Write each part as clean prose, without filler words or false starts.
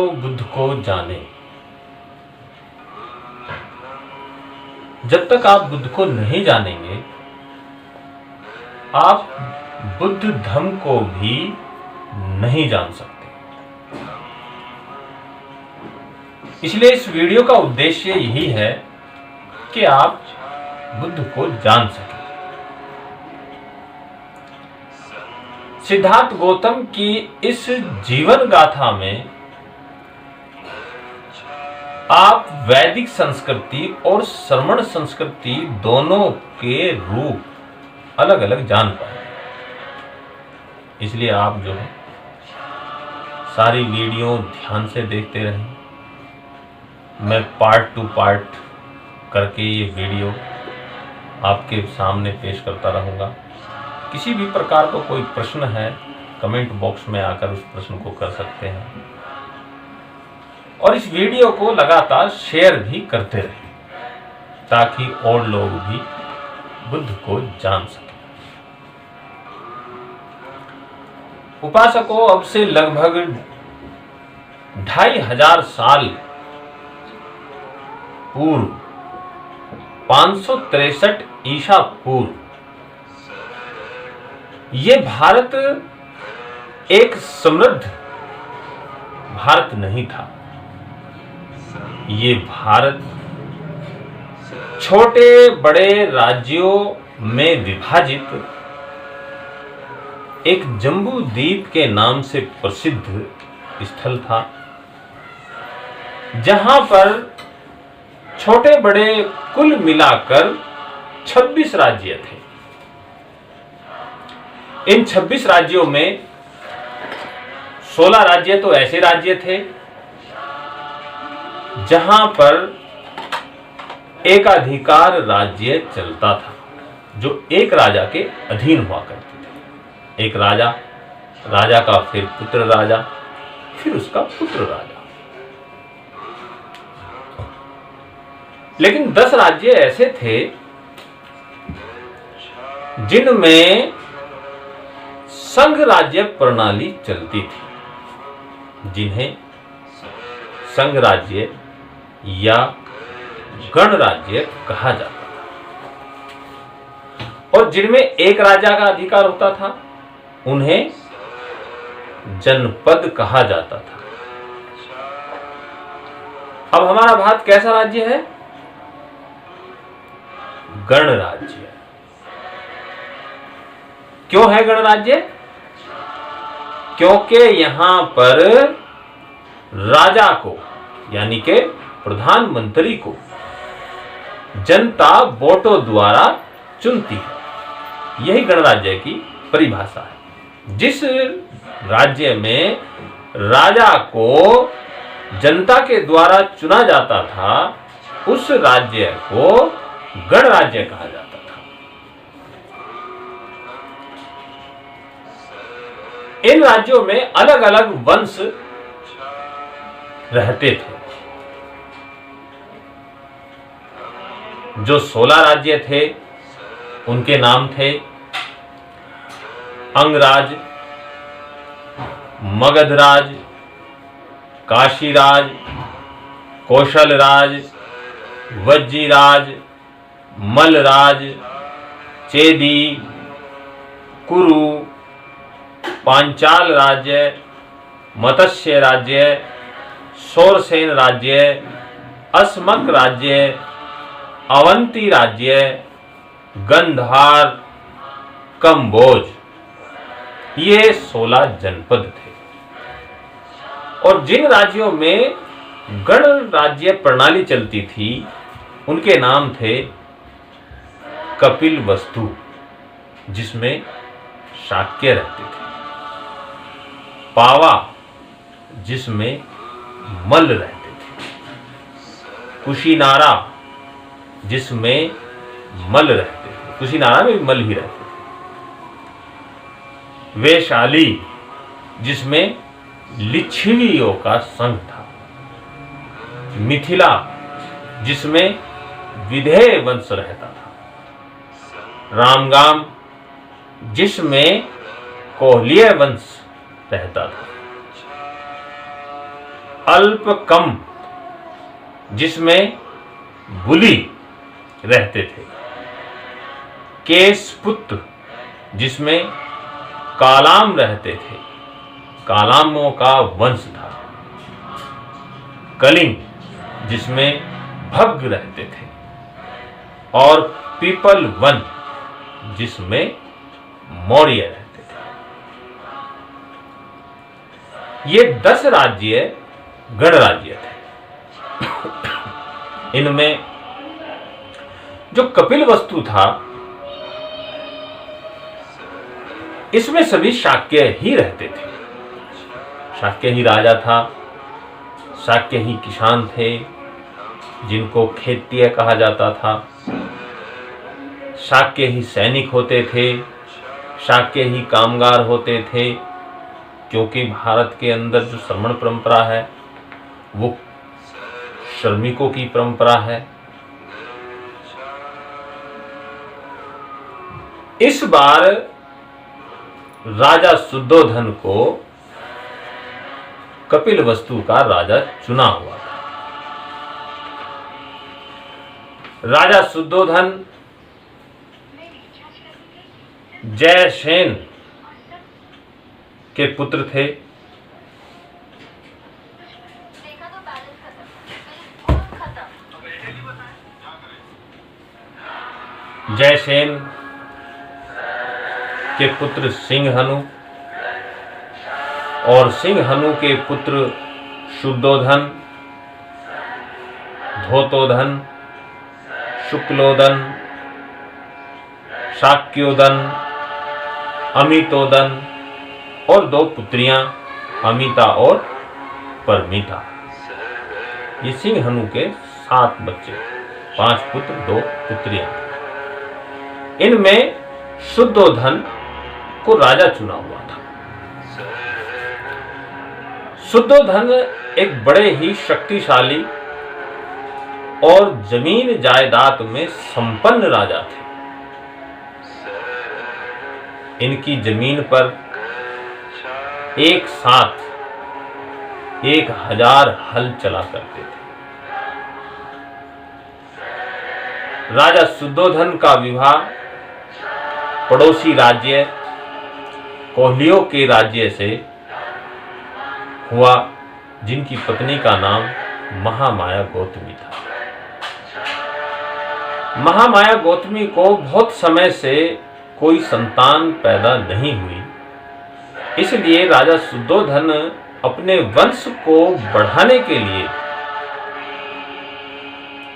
आओ बुद्ध को जाने। जब तक आप बुद्ध को नहीं जानेंगे, आप बुद्ध धम्म को भी नहीं जान सकते। इसलिए इस वीडियो का उद्देश्य यही है कि आप बुद्ध को जान सकें। सिद्धार्थ गौतम की इस जीवन गाथा में आप वैदिक संस्कृति और श्रमण संस्कृति दोनों के रूप अलग अलग जान पाएंगे। इसलिए आप जो है सारी वीडियो ध्यान से देखते रहें। मैं पार्ट टू पार्ट करके ये वीडियो आपके सामने पेश करता रहूँगा। किसी भी प्रकार का कोई प्रश्न है, कमेंट बॉक्स में आकर उस प्रश्न को कर सकते हैं और इस वीडियो को लगातार शेयर भी करते रहें ताकि और लोग भी बुद्ध को जान सकें। उपासकों, अब से लगभग 2500 साल पूर्व 563 ईसा पूर्व ये भारत एक समृद्ध भारत नहीं था। ये भारत छोटे बड़े राज्यों में विभाजित एक जम्बू द्वीप के नाम से प्रसिद्ध स्थल था, जहां पर छोटे बड़े कुल मिलाकर 26 राज्य थे। इन 26 राज्यों में 16 राज्य तो ऐसे राज्य थे जहां पर एकाधिकार राज्य चलता था, जो एक राजा के अधीन हुआ करते थे। एक राजा, राजा का फिर पुत्र राजा, फिर उसका पुत्र राजा। लेकिन 10 राज्य ऐसे थे जिनमें संघ राज्य प्रणाली चलती थी, जिन्हें संघ राज्य या गणराज्य कहा जाता था। और जिनमें एक राजा का अधिकार होता था, उन्हें जनपद कहा जाता था। अब हमारा भारत कैसा राज्य है? गणराज्य। क्यों है गणराज्य? क्योंकि यहां पर राजा को यानी कि प्रधानमंत्री को जनता वोटों द्वारा चुनती है। यही गणराज्य की परिभाषा है। जिस राज्य में राजा को जनता के द्वारा चुना जाता था, उस राज्य को गणराज्य कहा जाता था। इन राज्यों में अलग अलग वंश रहते थे। जो 16 राज्य थे उनके नाम थे अंगराज, मगधराज, काशीराज, कौशलराज, वज्जीराज, मलराज, चेदी, कुरु, पांचाल राज्य, मत्स्य राज्य, शोरसेन राज्य, अस्मक राज्य, अवंती राज्य, गंधार, कंबोज, ये 16 जनपद थे। और जिन राज्यों में गण राज्य प्रणाली चलती थी, उनके नाम थे कपिल वस्तु, जिसमें शाक्य रहते थे, पावा, जिसमें मल रहते थे, कुशीनारा, जिसमें मल रहते थे, कुशीनारा में भी मल ही रहते थे, वैशाली, जिसमें लिच्छवियों का संघ था, मिथिला, जिसमें विधेय वंश रहता था, रामगाम, जिसमें कोहलीय वंश रहता था, अल्प कम जिसमें बुली रहते थे, केशपुत्र जिसमें कालाम रहते थे, कालामों का वंश था, कलिंग जिसमें भग्ग रहते थे, और पीपल वन जिसमें मौर्य रहते थे। ये 10 राज्य गणराज्य थे। इनमें जो कपिलवस्तु था, इसमें सभी शाक्य ही रहते थे। शाक्य ही राजा था, शाक्य ही किसान थे जिनको खेतीय कहा जाता था, शाक्य ही सैनिक होते थे, शाक्य ही कामगार होते थे, क्योंकि भारत के अंदर जो श्रमण परंपरा है वो श्रमिकों की परंपरा है। इस बार राजा शुद्धोधन को कपिलवस्तु का राजा चुना हुआ था। राजा शुद्धोधन जयसेन के पुत्र थे। जयसेन के पुत्र सिंहनु और सिंहनु के पुत्र शुद्धोधन, धोतोधन, शुक्लोदन, शाक्योदन, अमितोदन और 2 पुत्रियां अमिता और परमिता। ये सिंहनु के 7 बच्चे, 5 पुत्र 2 पुत्रियां। इनमें शुद्धोधन को राजा चुना हुआ था। शुद्धोधन एक बड़े ही शक्तिशाली और जमीन जायदाद में संपन्न राजा थे। इनकी जमीन पर एक साथ 1000 हल चला करते थे। राजा शुद्धोधन का विवाह पड़ोसी राज्य कोहलियों के राज्य से हुआ, जिनकी पत्नी का नाम महामाया गौतमी था। महामाया गौतमी को बहुत समय से कोई संतान पैदा नहीं हुई, इसलिए राजा शुद्धोधन अपने वंश को बढ़ाने के लिए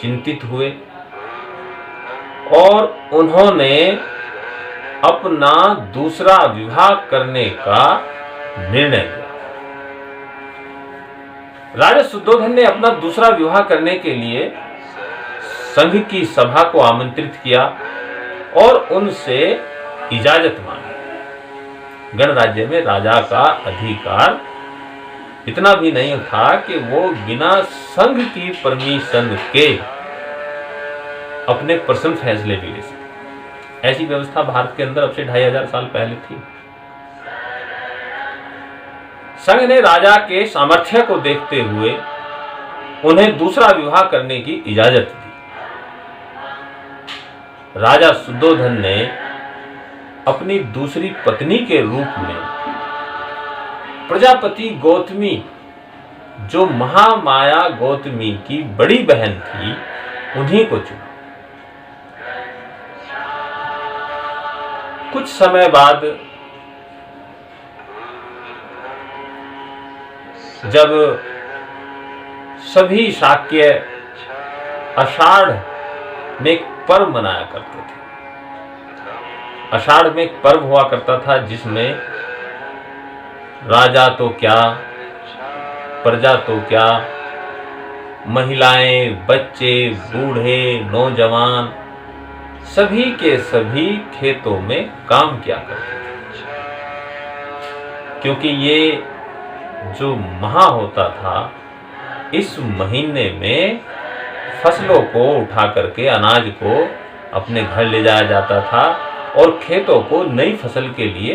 चिंतित हुए और उन्होंने अपना दूसरा विवाह करने का निर्णय लिया। राजा शुद्धोधन ने अपना दूसरा विवाह करने के लिए संघ की सभा को आमंत्रित किया और उनसे इजाजत मांगी। गणराज्य में राजा का अधिकार इतना भी नहीं था कि वो बिना संघ की परमिशन के अपने पर्सनल फैसले भी ले सके। ऐसी व्यवस्था भारत के अंदर अब से 2500 साल पहले थी। संघ ने राजा के सामर्थ्य को देखते हुए उन्हें दूसरा विवाह करने की इजाजत दी। राजा शुद्धोधन ने अपनी दूसरी पत्नी के रूप में प्रजापति गौतमी, जो महामाया गौतमी की बड़ी बहन थी, उन्हीं को चुना। कुछ समय बाद जब सभी शाक्य आषाढ़ में एक पर्व मनाया करते थे, आषाढ़ में एक पर्व हुआ करता था जिसमें राजा तो क्या, प्रजा तो क्या, महिलाएं, बच्चे, बूढ़े, नौजवान सभी के सभी खेतों में काम किया करते थे, क्योंकि ये जो माह होता था, इस महीने में फसलों को उठा करके अनाज को अपने घर ले जाया जाता था और खेतों को नई फसल के लिए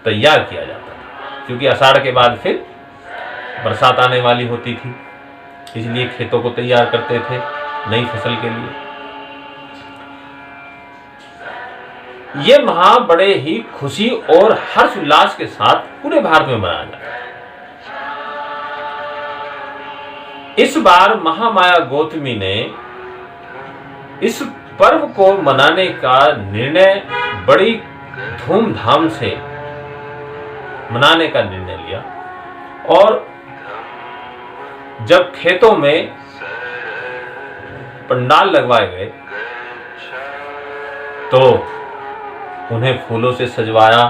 तैयार किया जाता था, क्योंकि आषाढ़ के बाद फिर बरसात आने वाली होती थी, इसलिए खेतों को तैयार करते थे नई फसल के लिए। ये महा बड़े ही खुशी और हर्ष उल्लास के साथ पूरे भारत में मनाया जाता है। इस बार महामाया गौतमी ने इस पर्व को मनाने का निर्णय बड़ी धूमधाम से मनाने का निर्णय लिया, और जब खेतों में पंडाल लगवाए गए तो उन्हें फूलों से सजवाया,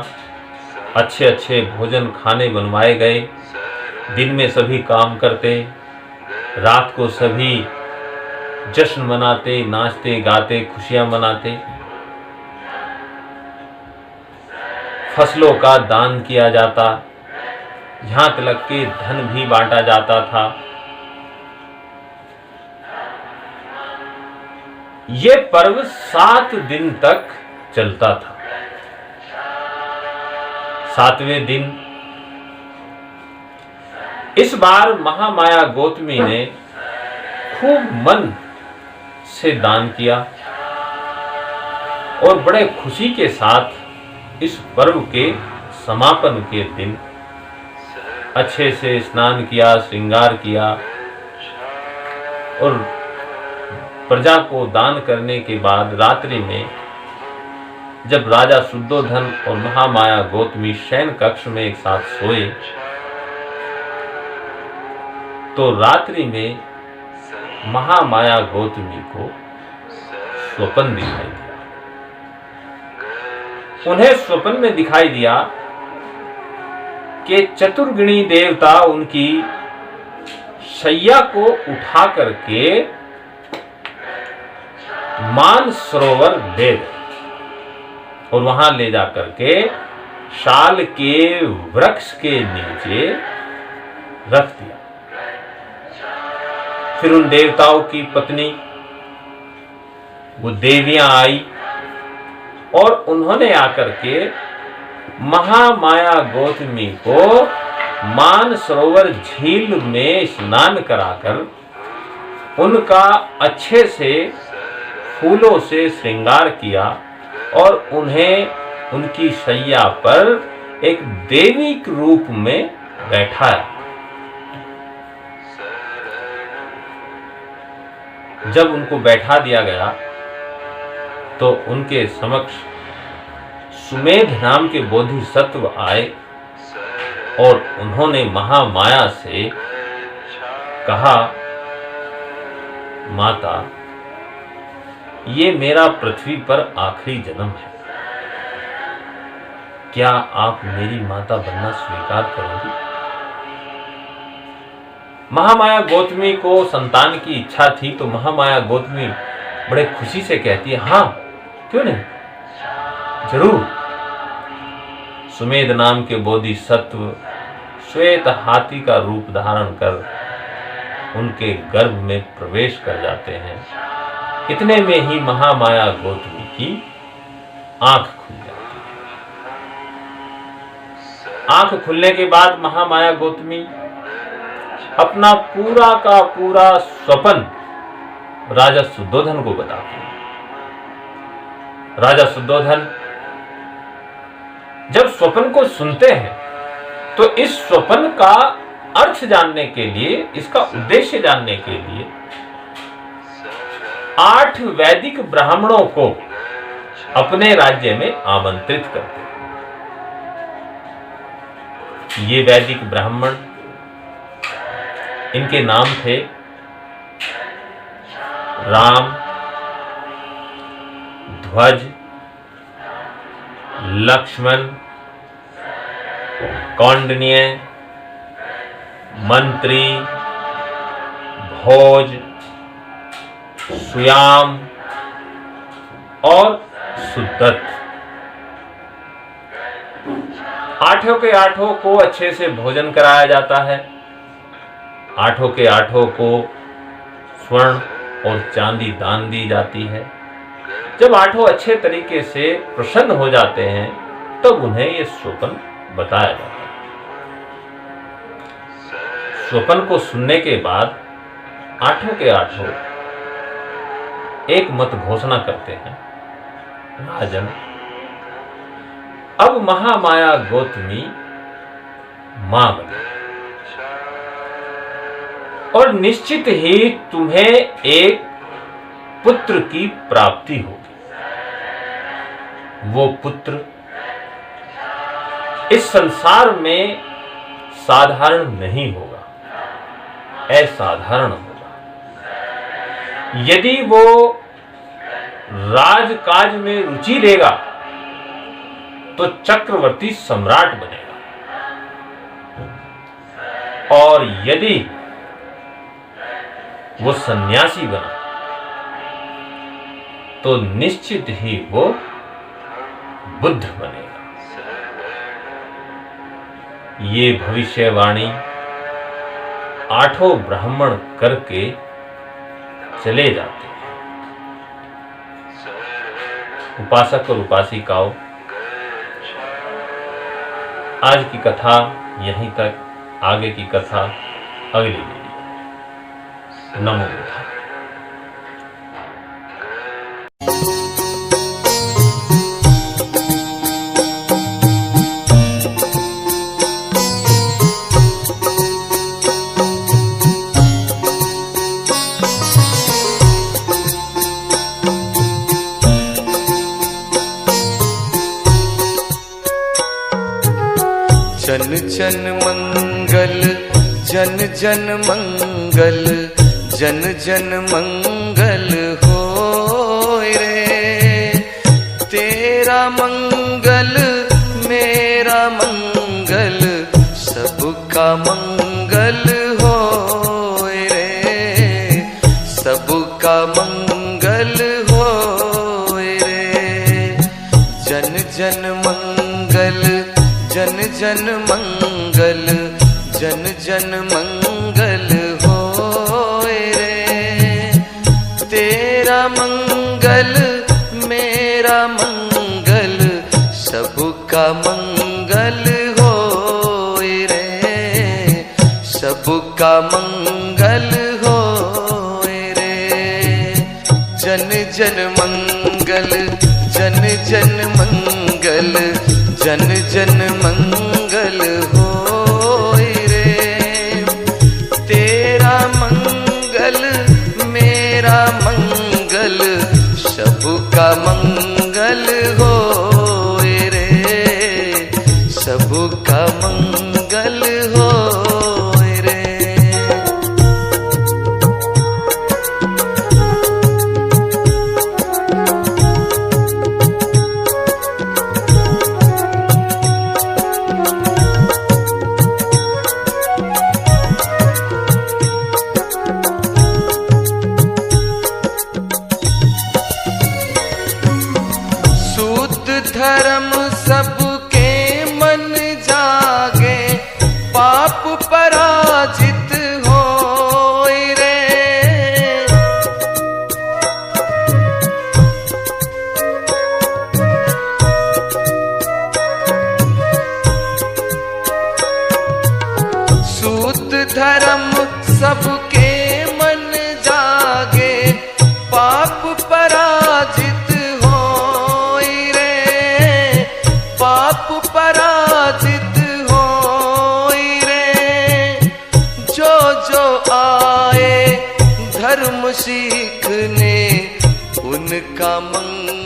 अच्छे अच्छे भोजन खाने बनवाए गए। दिन में सभी काम करते, रात को सभी जश्न मनाते, नाचते गाते, खुशियां मनाते। फसलों का दान किया जाता, यहां तक के धन भी बांटा जाता था। ये पर्व 7 दिन तक चलता था। 7वें दिन इस बार महामाया गौतमी ने खूब मन से दान किया और बड़े खुशी के साथ इस पर्व के समापन के दिन अच्छे से स्नान किया, श्रृंगार किया, और प्रजा को दान करने के बाद रात्रि में जब राजा शुद्धोधन और महामाया गौतमी शयन कक्ष में एक साथ सोए तो रात्रि में महामाया गौतमी को स्वप्न दिखाई दिया। उन्हें स्वप्न में दिखाई दिया कि चतुर्गुणी देवता उनकी शैया को उठा करके मान सरोवर ले गए और वहां ले जा करके शाल के वृक्ष के नीचे रख दिया। फिर उन देवताओं की पत्नी वो देवियां आई और उन्होंने आकर के महामाया गौतमी को मान सरोवर झील में स्नान कराकर उनका अच्छे से फूलों से श्रृंगार किया और उन्हें उनकी शैया पर एक देवी के रूप में बैठाया। जब उनको बैठा दिया गया तो उनके समक्ष सुमेध नाम के बोधिसत्व आए और उन्होंने महामाया से कहा, माता, ये मेरा पृथ्वी पर आखिरी जन्म है, क्या आप मेरी माता बनना स्वीकार करोगी? महामाया गौतमी को संतान की इच्छा थी तो महामाया गौतमी बड़े खुशी से कहती है, हाँ क्यों नहीं, जरूर। सुमेध नाम के बोधिसत्व श्वेत हाथी का रूप धारण कर उनके गर्भ में प्रवेश कर जाते हैं। इतने में ही महामाया गौतमी की आंख खुल जाती है। आंख खुलने के बाद महामाया गौतमी अपना पूरा का पूरा स्वप्न राजा शुद्धोधन को बताती है। राजा शुद्धोधन जब स्वप्न को सुनते हैं तो इस स्वप्न का अर्थ जानने के लिए, इसका उद्देश्य जानने के लिए 8 वैदिक ब्राह्मणों को अपने राज्य में आमंत्रित करते। ये वैदिक ब्राह्मण, इनके नाम थे राम, ध्वज, लक्ष्मण, कौंडिन्य, मंत्री, भोज, सुयाम और सुदत्त। 8 के 8 को अच्छे से भोजन कराया जाता है। 8 के 8 को स्वर्ण और चांदी दान दी जाती है। जब 8 अच्छे तरीके से प्रसन्न हो जाते हैं तब उन्हें ये स्वप्न बताया जाता है। स्वपन को सुनने के बाद आठों के आठों एक मत घोषणा करते हैं, राजन, अब महामाया गौतमी मां बने और निश्चित ही तुम्हें एक पुत्र की प्राप्ति होगी। वो पुत्र इस संसार में साधारण नहीं होगा, असाधारण होगा। यदि वो राजकाज में रुचि लेगा तो चक्रवर्ती सम्राट बनेगा, और यदि वो सन्यासी बना तो निश्चित ही वो बुद्ध बनेगा। ये भविष्यवाणी आठों ब्राह्मण करके चले जाते हैं। उपासक और उपासिकाओं, आज की कथा यहीं तक, आगे की कथा अगली वीडियो। नमो बुद्धाय। जन जन मंगल, जन जन मंगल, जन जन मंगल होय रे। तेरा मंगल मेरा मंगल, सबका मंगल होय रे, सबका मंगल होय रे। जन जन मंगल, जन जन मंगल, जन जन मंगल होय रे। तेरा मंगल मेरा मंगल, सबका मंगल होय रे, सबका मंगल होय रे। जन जन मंगल, जन जन मंगल, जन जन मंगल होय रे। तेरा मंगल मेरा मंगल, सबका मंगल होय रे, सबका मंगल होय रे। धर्म सबके मन जागे, पाप पराजित होय रे। शुद्ध धर्म सबके मन जागे, पाप पराजित पराजित होय रे। जो जो आए धर्म सीखने, उनका मंगल